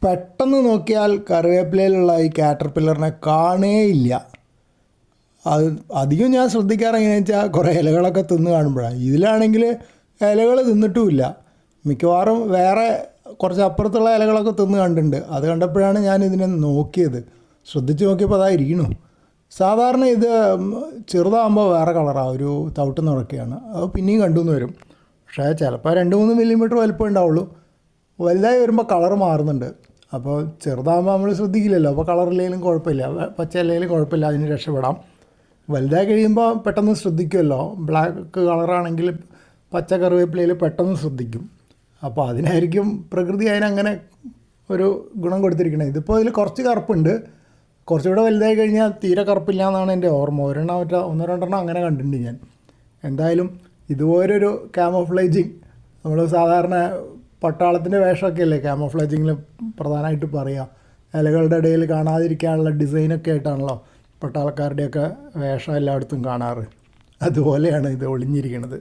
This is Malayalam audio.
പെട്ടെന്ന് നോക്കിയാൽ കറിവേപ്പിലയിലുള്ള ഈ കാറ്റർപില്ലറിനെ കാണേയില്ല. അത് അധികം ഞാൻ ശ്രദ്ധിക്കാറ് എങ്ങനെയാണെന്ന് വെച്ചാൽ കുറേ ഇലകളൊക്കെ തിന്ന് കാണുമ്പോഴാണ്. ഇതിലാണെങ്കിൽ ഇലകൾ തിന്നിട്ടുമില്ല. മിക്കവാറും വേറെ കുറച്ച് അപ്പുറത്തുള്ള ഇലകളൊക്കെ തിന്ന് കണ്ടിട്ടുണ്ട്. അത് കണ്ടപ്പോഴാണ് ഞാൻ ഇതിനെ നോക്കിയത്. ശ്രദ്ധിച്ച് നോക്കിയപ്പോൾ അതായിരിക്കണു. സാധാരണ ഇത് ചെറുതാകുമ്പോൾ വേറെ കളറാണ്, ഒരു തവിട്ട് നിറക്കെയാണ്. അത് പിന്നെയും കണ്ടുവന്ന് വരും. പക്ഷേ ചിലപ്പോൾ 2-3 മില്ലിമീറ്റർ വലിപ്പം ഉണ്ടാവുള്ളൂ. വലുതായി വരുമ്പോൾ കളറ് മാറുന്നുണ്ട്. അപ്പോൾ ചെറുതാകുമ്പോൾ നമ്മൾ ശ്രദ്ധിക്കില്ലല്ലോ. അപ്പോൾ കളറില്ലെങ്കിലും കുഴപ്പമില്ല, പച്ച ഇല്ലെങ്കിലും കുഴപ്പമില്ല, അതിന് രക്ഷപ്പെടാം. വലുതായി കഴിയുമ്പോൾ പെട്ടെന്ന് ശ്രദ്ധിക്കുമല്ലോ. ബ്ലാക്ക് കളറാണെങ്കിൽ പച്ച കറിവേപ്പിലയിൽ പെട്ടെന്ന് ശ്രദ്ധിക്കും. അപ്പോൾ അതിനായിരിക്കും പ്രകൃതി അതിനങ്ങനെ ഒരു ഗുണം കൊടുത്തിരിക്കുന്നത്. ഇതിപ്പോൾ ഇതിൽ കുറച്ച് കറുപ്പുണ്ട്. കുറച്ചുകൂടെ വലുതായി കഴിഞ്ഞാൽ തീരെ കറുപ്പില്ല എന്നാണ് എൻ്റെ ഓർമ്മ. ഒന്നോ രണ്ടെണ്ണം അങ്ങനെ കണ്ടിട്ടുണ്ട് ഞാൻ. എന്തായാലും ഇതുപോലൊരു ക്യാമോഫ്ലേജിങ്, നമ്മൾ സാധാരണ പട്ടാളത്തിൻ്റെ വേഷമൊക്കെ അല്ലേ ക്യാമോഫ്ലേജിങ്ങിൽ പ്രധാനമായിട്ട് പറയുക. ഇലകളുടെ ഇടയിൽ കാണാതിരിക്കാനുള്ള ഡിസൈനൊക്കെ ആയിട്ടാണല്ലോ പട്ടാളക്കാരുടെയൊക്കെ വേഷം എല്ലായിടത്തും കാണാറ്. അതുപോലെയാണ് ഇത് ഒളിഞ്ഞിരിക്കുന്നത്.